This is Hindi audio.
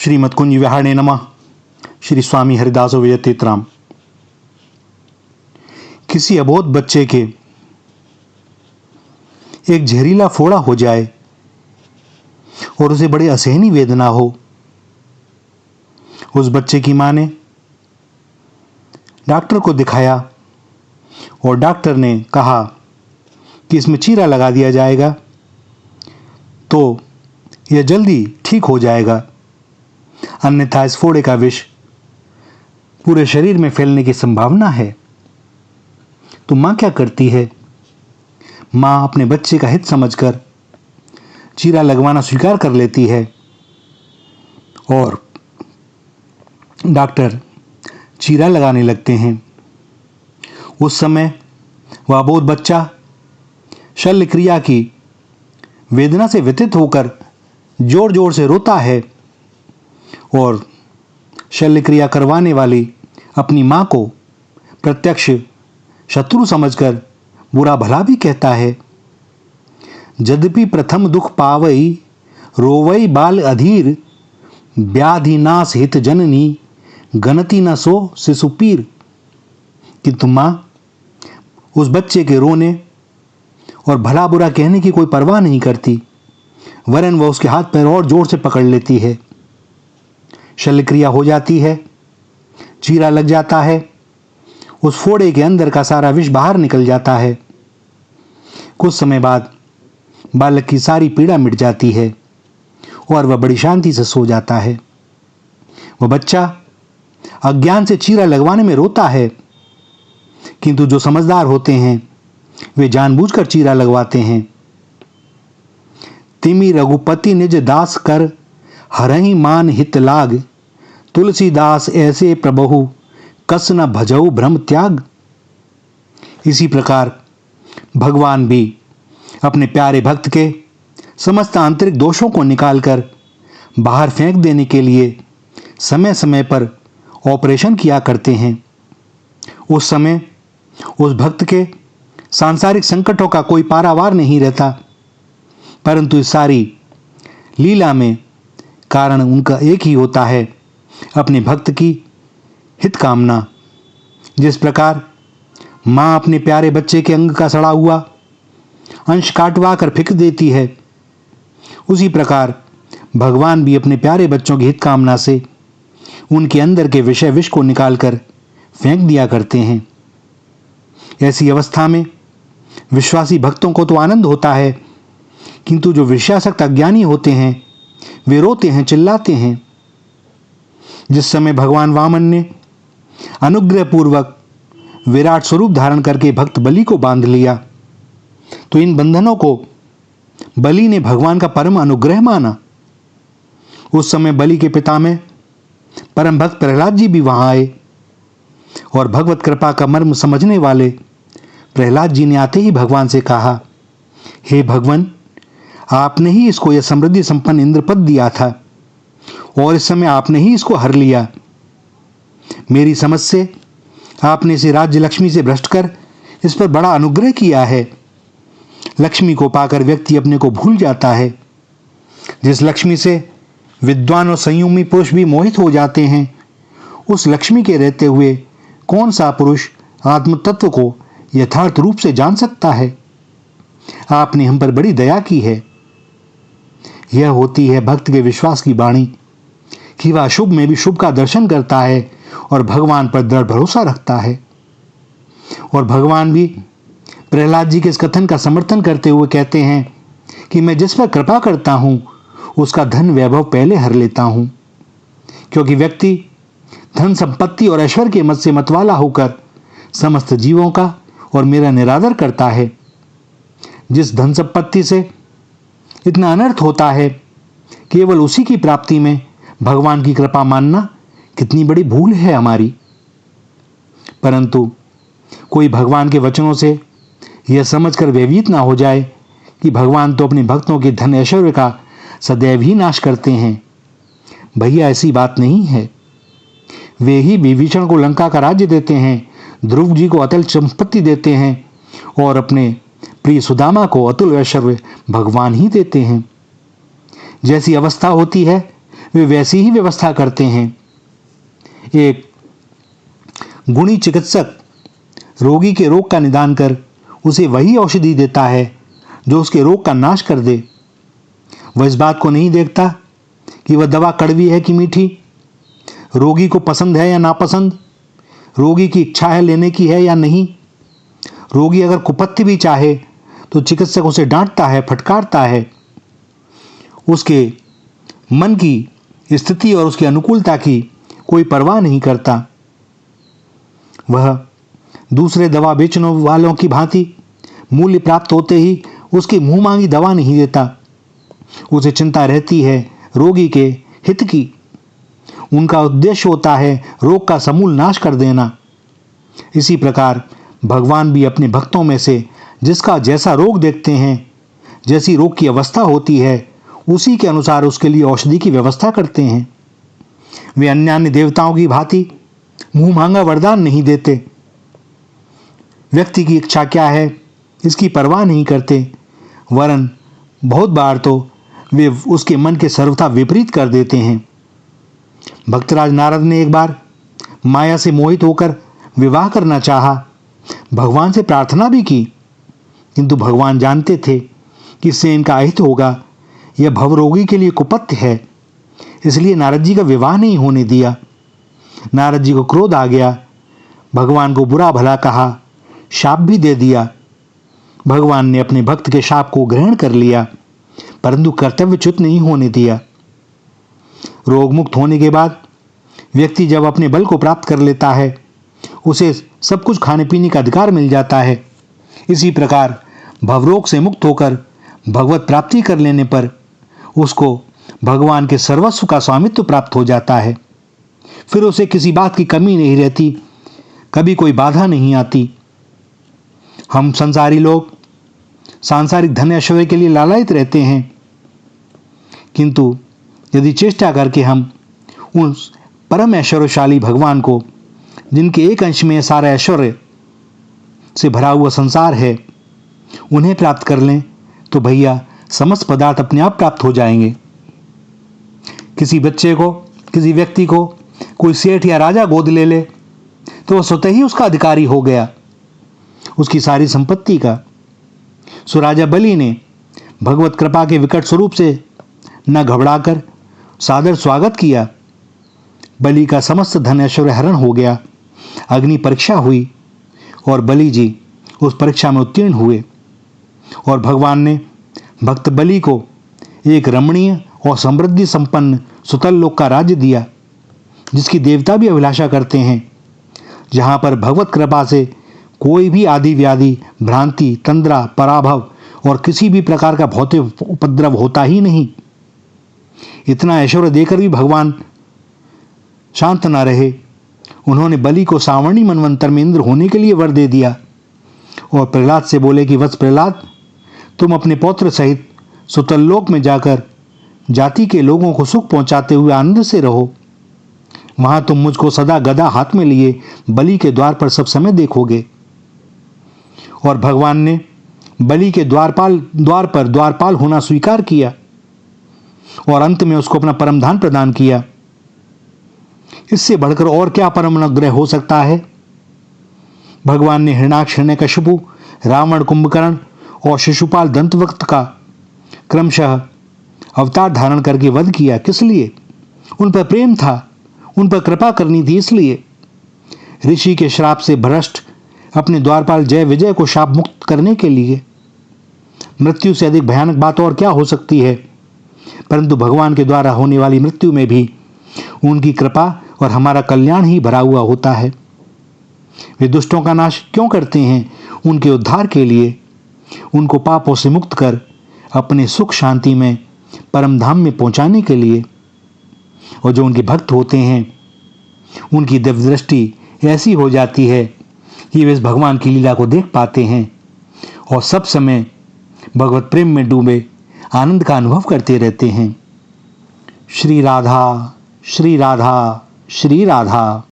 श्रीमद कुंज विहारणे नमः। श्री स्वामी हरिदास विजयतीतराम। किसी अबोध बच्चे के एक जहरीला फोड़ा हो जाए और उसे बड़ी असहनीय वेदना हो। उस बच्चे की मां ने डॉक्टर को दिखाया और डॉक्टर ने कहा कि इसमें चीरा लगा दिया जाएगा तो यह जल्दी ठीक हो जाएगा, अन्यथा इस फोड़े का विष पूरे शरीर में फैलने की संभावना है। तो मां क्या करती है? मां अपने बच्चे का हित समझकर चीरा लगवाना स्वीकार कर लेती है और डॉक्टर चीरा लगाने लगते हैं। उस समय वह अबोध बच्चा शल्य क्रिया की वेदना से व्यथित होकर जोर जोर से रोता है और शल्य क्रिया करवाने वाली अपनी मां को प्रत्यक्ष शत्रु समझकर बुरा भला भी कहता है। यद्यपि प्रथम दुख पावई रोवई बाल अधीर, व्याधि नाश हित जननी गणति न सो शिशु पीर। किंतु मां उस बच्चे के रोने और भला बुरा कहने की कोई परवाह नहीं करती, वरन वह उसके हाथ पैर और जोर से पकड़ लेती है। शल्य क्रिया हो जाती है, चीरा लग जाता है, उस फोड़े के अंदर का सारा विष बाहर निकल जाता है। कुछ समय बाद बालक की सारी पीड़ा मिट जाती है और वह बड़ी शांति से सो जाता है। वह बच्चा अज्ञान से चीरा लगवाने में रोता है, किंतु जो समझदार होते हैं वे जानबूझकर चीरा लगवाते हैं। तिमि रघुपति निज दास कर हरहि मान हित लाग, तुलसीदास ऐसे प्रभु कस न भजऊ भ्रम त्याग। इसी प्रकार भगवान भी अपने प्यारे भक्त के समस्त आंतरिक दोषों को निकालकर बाहर फेंक देने के लिए समय समय पर ऑपरेशन किया करते हैं। उस समय उस भक्त के सांसारिक संकटों का कोई पारावार नहीं रहता, परंतु इस सारी लीला में कारण उनका एक ही होता है, अपने भक्त की हित कामना। जिस प्रकार मां अपने प्यारे बच्चे के अंग का सड़ा हुआ अंश काटवा कर फेंक देती है, उसी प्रकार भगवान भी अपने प्यारे बच्चों की हित कामना से उनके अंदर के विषय विष को निकालकर फेंक दिया करते हैं। ऐसी अवस्था में विश्वासी भक्तों को तो आनंद होता है, किंतु जो विषयासक्त अज्ञानी होते हैं वे रोते हैं, चिल्लाते हैं। जिस समय भगवान वामन ने अनुग्रह पूर्वक विराट स्वरूप धारण करके भक्त बलि को बांध लिया, तो इन बंधनों को बलि ने भगवान का परम अनुग्रह माना। उस समय बलि के पिता में परम भक्त प्रहलाद जी भी वहां आए और भगवत कृपा का मर्म समझने वाले प्रहलाद जी ने आते ही भगवान से कहा, हे भगवान, आपने ही इसको यह समृद्धि संपन्न इंद्रपद दिया था और इस समय आपने ही इसको हर लिया। मेरी समझ से आपने इसे राज्य लक्ष्मी से भ्रष्ट कर इस पर बड़ा अनुग्रह किया है। लक्ष्मी को पाकर व्यक्ति अपने को भूल जाता है। जिस लक्ष्मी से विद्वान और संयमी पुरुष भी मोहित हो जाते हैं, उस लक्ष्मी के रहते हुए कौन सा पुरुष आत्म तत्व को यथार्थ रूप से जान सकता है? आपने हम पर बड़ी दया की है। यह होती है भक्त के विश्वास की वाणी कि वह शुभ में भी शुभ का दर्शन करता है और भगवान पर दृढ़ भरोसा रखता है। और भगवान भी प्रहलाद जी के इस कथन का समर्थन करते हुए कहते हैं कि मैं जिस पर कृपा करता हूं उसका धन वैभव पहले हर लेता हूं, क्योंकि व्यक्ति धन संपत्ति और ऐश्वर्य के मत से मतवाला होकर समस्त जीवों का और मेरा निरादर करता है। जिस धन संपत्ति से इतना अनर्थ होता है, केवल उसी की प्राप्ति में भगवान की कृपा मानना कितनी बड़ी भूल है हमारी। परंतु कोई भगवान के वचनों से यह समझकर भयभीत ना हो जाए कि भगवान तो अपने भक्तों के धन ऐश्वर्य का सदैव ही नाश करते हैं। भैया, ऐसी बात नहीं है। वे ही विभीषण को लंका का राज्य देते हैं, ध्रुव जी को अतल संपत्ति देते हैं और अपने प्रिय सुदामा को अतुल ऐश्वर्य भगवान ही देते हैं। जैसी अवस्था होती है वे वैसी ही व्यवस्था करते हैं। एक गुणी चिकित्सक रोगी के रोग का निदान कर उसे वही औषधि देता है जो उसके रोग का नाश कर दे। वह इस बात को नहीं देखता कि वह दवा कड़वी है कि मीठी, रोगी को पसंद है या नापसंद, रोगी की इच्छा है लेने की है या नहीं। रोगी अगर कुपथ्य भी चाहे तो चिकित्सक उसे डांटता है, फटकारता है। उसके मन की स्थिति और उसकी अनुकूलता की कोई परवाह नहीं करता। वह दूसरे दवा बेचने वालों की भांति मूल्य प्राप्त होते ही उसकी मुंह मांगी दवा नहीं देता। उसे चिंता रहती है रोगी के हित की। उनका उद्देश्य होता है रोग का समूल नाश कर देना। इसी प्रकार भगवान भी अपने भक्तों में से जिसका जैसा रोग देखते हैं, जैसी रोग की अवस्था होती है, उसी के अनुसार उसके लिए औषधि की व्यवस्था करते हैं। वे अन्य देवताओं की भांति मुंह मांगा वरदान नहीं देते। व्यक्ति की इच्छा क्या है इसकी परवाह नहीं करते, वरन बहुत बार तो वे उसके मन के सर्वथा विपरीत कर देते हैं। भक्तराज नारद ने एक बार माया से मोहित होकर विवाह करना चाहा, भगवान से प्रार्थना भी की, किंतु भगवान जानते थे कि इससे इनका अहित होगा। यह भवरोगी के लिए कुपथ्य है, इसलिए नारद जी का विवाह नहीं होने दिया। नारद जी को क्रोध आ गया, भगवान को बुरा भला कहा, शाप भी दे दिया। भगवान ने अपने भक्त के शाप को ग्रहण कर लिया, परंतु कर्तव्यच्युत नहीं होने दिया। रोग मुक्त होने के बाद व्यक्ति जब अपने बल को प्राप्त कर लेता है, उसे सब कुछ खाने पीने का अधिकार मिल जाता है। इसी प्रकार भवरोग से मुक्त होकर भगवत प्राप्ति कर लेने पर उसको भगवान के सर्वस्व का स्वामित्व प्राप्त हो जाता है। फिर उसे किसी बात की कमी नहीं रहती, कभी कोई बाधा नहीं आती। हम संसारी लोग सांसारिक धन ऐश्वर्य के लिए लालायित रहते हैं, किंतु यदि चेष्टा करके हम उन परम ऐश्वर्यशाली भगवान को, जिनके एक अंश में सारा ऐश्वर्य से भरा हुआ संसार है, उन्हें प्राप्त कर लें तो भैया समस्त पदार्थ अपने आप प्राप्त हो जाएंगे। किसी बच्चे को, किसी व्यक्ति को कोई सेठ या राजा गोद ले ले तो वह स्वतः ही उसका अधिकारी हो गया, उसकी सारी संपत्ति का। सो राजा बलि ने भगवत कृपा के विकट स्वरूप से न घबराकर सादर स्वागत किया। बलि का समस्त धन ऐश्वर्य हरण हो गया। अग्नि परीक्षा हुई और बलि जी उस परीक्षा में उत्तीर्ण हुए और भगवान ने भक्त बलि को एक रमणीय और समृद्धि संपन्न सुतल लोक का राज्य दिया, जिसकी देवता भी अभिलाषा करते हैं, जहां पर भगवत कृपा से कोई भी आदि व्याधि, भ्रांति, तंद्रा, पराभव और किसी भी प्रकार का भौतिक उपद्रव होता ही नहीं। इतना ऐश्वर्य देकर भी भगवान शांत न रहे। उन्होंने बलि को सावर्णी मनवंतर में इंद्र होने के लिए वर दे दिया और प्रहलाद से बोले कि वत्स प्रहलाद, तुम अपने पौत्र सहित सुतल लोक में जाकर जाति के लोगों को सुख पहुंचाते हुए आनंद से रहो। वहां तुम मुझको सदा गदा हाथ में लिए बलि के द्वार पर सब समय देखोगे। और भगवान ने बलि के द्वार पर द्वारपाल होना स्वीकार किया और अंत में उसको अपना परम धाम प्रदान किया। इससे बढ़कर और क्या परम अनुग्रह हो सकता है। भगवान ने हिरण्याक्ष, हिरण्यकशिपु, रावण, कुंभकर्ण और शिशुपाल दंतवक्त का क्रमशः अवतार धारण करके वध किया। किस लिए? उन पर प्रेम था, उन पर कृपा करनी थी। इसलिए ऋषि के श्राप से भ्रष्ट अपने द्वारपाल जय विजय को शाप मुक्त करने के लिए। मृत्यु से अधिक भयानक बात और क्या हो सकती है। परंतु भगवान के द्वारा होने वाली मृत्यु में भी उनकी कृपा और हमारा कल्याण ही भरा हुआ होता है। वे दुष्टों का नाश क्यों करते हैं? उनके उद्धार के लिए, उनको पापों से मुक्त कर अपने सुख शांति में परम धाम में पहुंचाने के लिए। और जो उनके भक्त होते हैं, उनकी दिव्य दृष्टि ऐसी हो जाती है कि वे इस भगवान की लीला को देख पाते हैं और सब समय भगवत प्रेम में डूबे आनंद का अनुभव करते रहते हैं। श्री राधा, श्री राधा, श्री राधा।